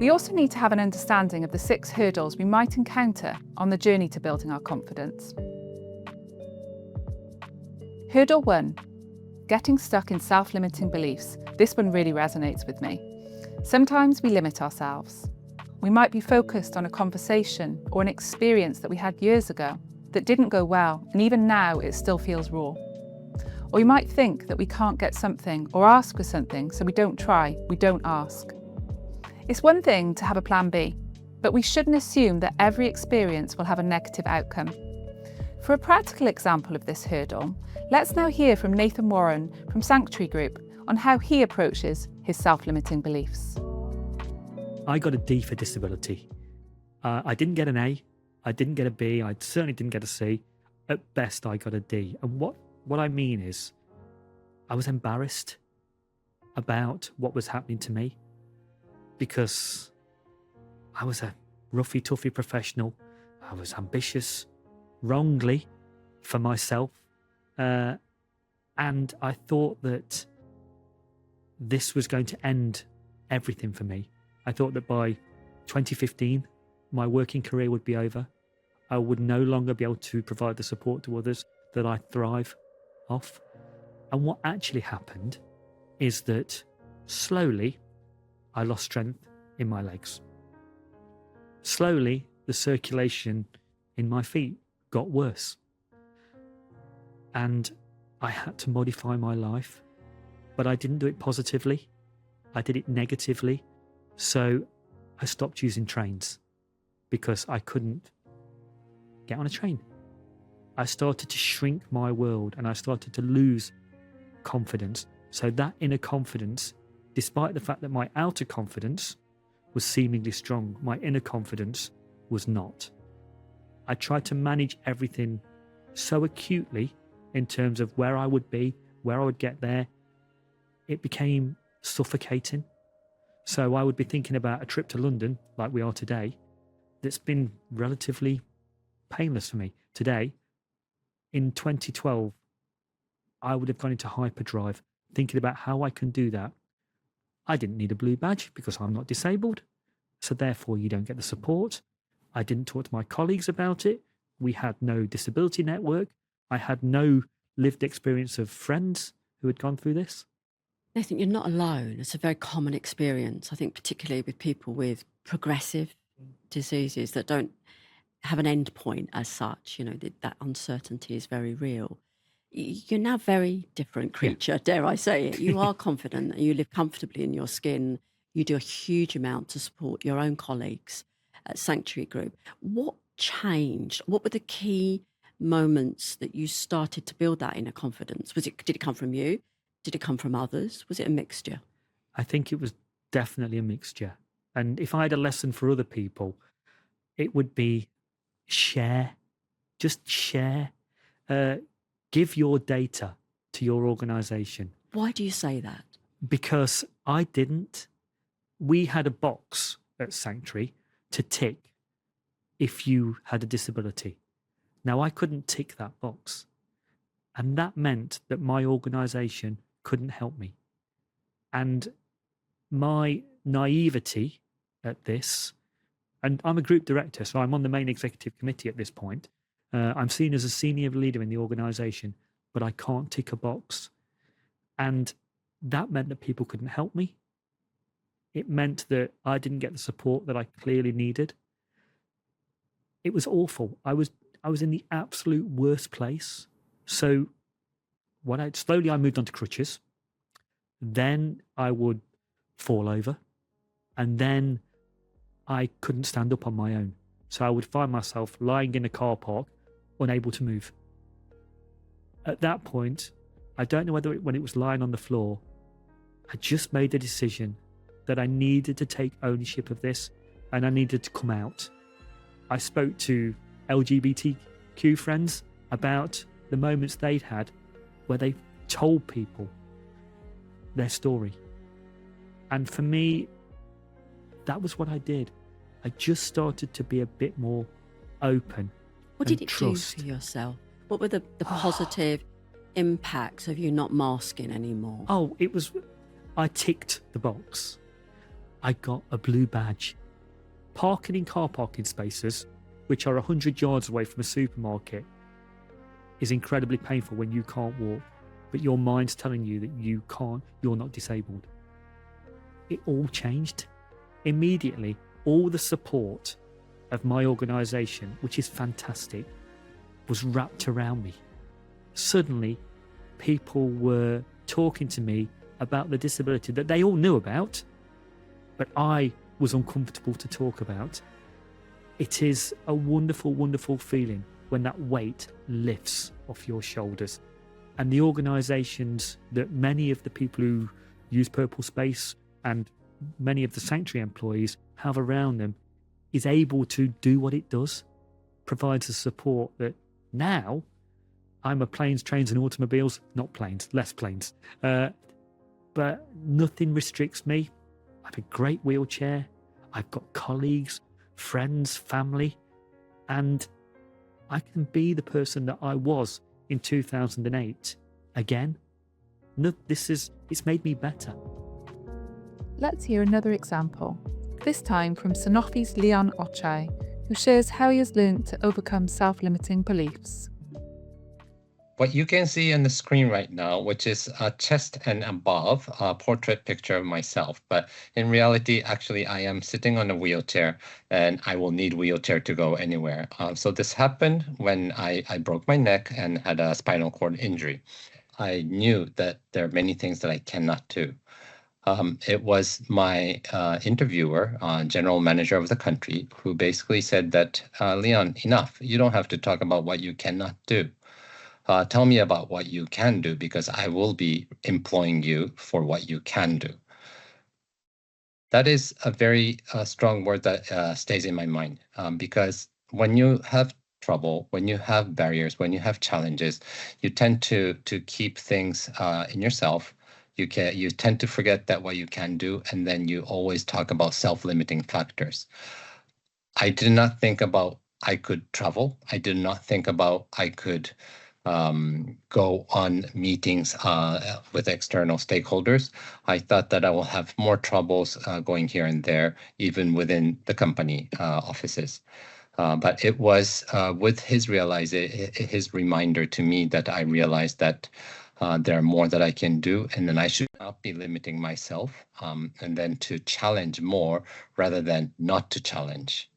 We also need to have an understanding of the 6 hurdles we might encounter on the journey to building our confidence. Hurdle 1, getting stuck in self-limiting beliefs. This one really resonates with me. Sometimes we limit ourselves. We might be focused on a conversation or an experience that we had years ago that didn't go well, and even now it still feels raw. Or we might think that we can't get something or ask for something, so we don't try, we don't ask. It's one thing to have a plan B, but we shouldn't assume that every experience will have a negative outcome. For a practical example of this hurdle, let's now hear from Nathan Warren from Sanctuary Group on how he approaches his self-limiting beliefs. I got a D for disability. I didn't get an A, I didn't get a B, I certainly didn't get a C. At best, I got a D. And what I mean is, I was embarrassed about what was happening to me because I was a roughy, toughy professional. I was ambitious, wrongly, for myself. And I thought that this was going to end everything for me. I thought that by 2015, my working career would be over. I would no longer be able to provide the support to others that I thrive off. And what actually happened is that slowly I lost strength in my legs. Slowly, the circulation in my feet got worse. And I had to modify my life, but I didn't do it positively. I did it negatively. So I stopped using trains because I couldn't get on a train. I started to shrink my world and I started to lose confidence. So that inner confidence, despite the fact that my outer confidence was seemingly strong, my inner confidence was not. I tried to manage everything so acutely in terms of where I would be, where I would get there. It became suffocating. So I would be thinking about a trip to London, like we are today, that's been relatively painless for me. Today, in 2012, I would have gone into hyperdrive, thinking about how I can do that. I didn't need a blue badge because I'm not disabled, so therefore you don't get the support. I didn't talk to my colleagues about it. We had no disability network. I had no lived experience of friends who had gone through this. Nathan, you're not alone. It's a very common experience, I think, particularly with people with progressive diseases that don't have an end point as such. You know, that uncertainty is very real. You're now a very different creature, dare I say it. You are confident, you live comfortably in your skin. You do a huge amount to support your own colleagues at Sanctuary Group. What changed? What were the key moments that you started to build that inner confidence? Did it come from you? Did it come from others? Was it a mixture? I think it was definitely a mixture. And if I had a lesson for other people, it would be share. Just share. Give your data to your organisation. Why do you say that? Because I didn't. We had a box at Sanctuary to tick if you had a disability. Now, I couldn't tick that box. And that meant that my organisation couldn't help me. And my naivety at this, and I'm a group director, so I'm on the main executive committee at this point. I'm seen as a senior leader in the organisation, but I can't tick a box. And that meant that people couldn't help me. It meant that I didn't get the support that I clearly needed. It was awful. I was in the absolute worst place. So slowly I moved on to crutches. Then I would fall over. And then I couldn't stand up on my own. So I would find myself lying in a car park, unable to move. At that point, I don't know when it was lying on the floor, I just made the decision that I needed to take ownership of this and I needed to come out. I spoke to LGBTQ friends about the moments they'd had where they told people their story. And for me, that was what I did. I just started to be a bit more open. What did it trust. do for yourself? What were the positive impacts of you not masking anymore? I ticked the box. I got a blue badge. Parking in car parking spaces, which are 100 yards away from a supermarket, is incredibly painful when you can't walk, but your mind's telling you that you're not disabled. It all changed. Immediately, all the support of my organisation, which is fantastic, was wrapped around me. Suddenly, people were talking to me about the disability that they all knew about, but I was uncomfortable to talk about. It is a wonderful, wonderful feeling when that weight lifts off your shoulders. And the organisations that many of the people who use PurpleSpace and many of the Sanctuary employees have around them is able to do what it does, provides the support that now I'm a planes, trains and automobiles, not planes, less planes. But nothing restricts me. I have a great wheelchair. I've got colleagues, friends, family, and I can be the person that I was in 2008 again. No, it's made me better. Let's hear another example, this time from Sanofi's Leon Ochiai, who shares how he has learned to overcome self-limiting beliefs. What you can see on the screen right now, which is a chest and above portrait picture of myself. But in reality, actually, I am sitting on a wheelchair and I will need wheelchair to go anywhere. So this happened when I broke my neck and had a spinal cord injury. I knew that there are many things that I cannot do. It was my interviewer, general manager of the country, who basically said that, Leon, enough. You don't have to talk about what you cannot do. Tell me about what you can do, because I will be employing you for what you can do. That is a very strong word that stays in my mind, because when you have trouble, when you have barriers, when you have challenges, you tend to keep things in yourself. You tend to forget that what you can do, and then you always talk about self-limiting factors. I did not think about I could travel. I did not think about I could go on meetings with external stakeholders. I thought that I will have more troubles going here and there, even within the company offices. But it was with his reminder to me that I realized that there are more that I can do, and then I should not be limiting myself, and then to challenge more rather than not to challenge.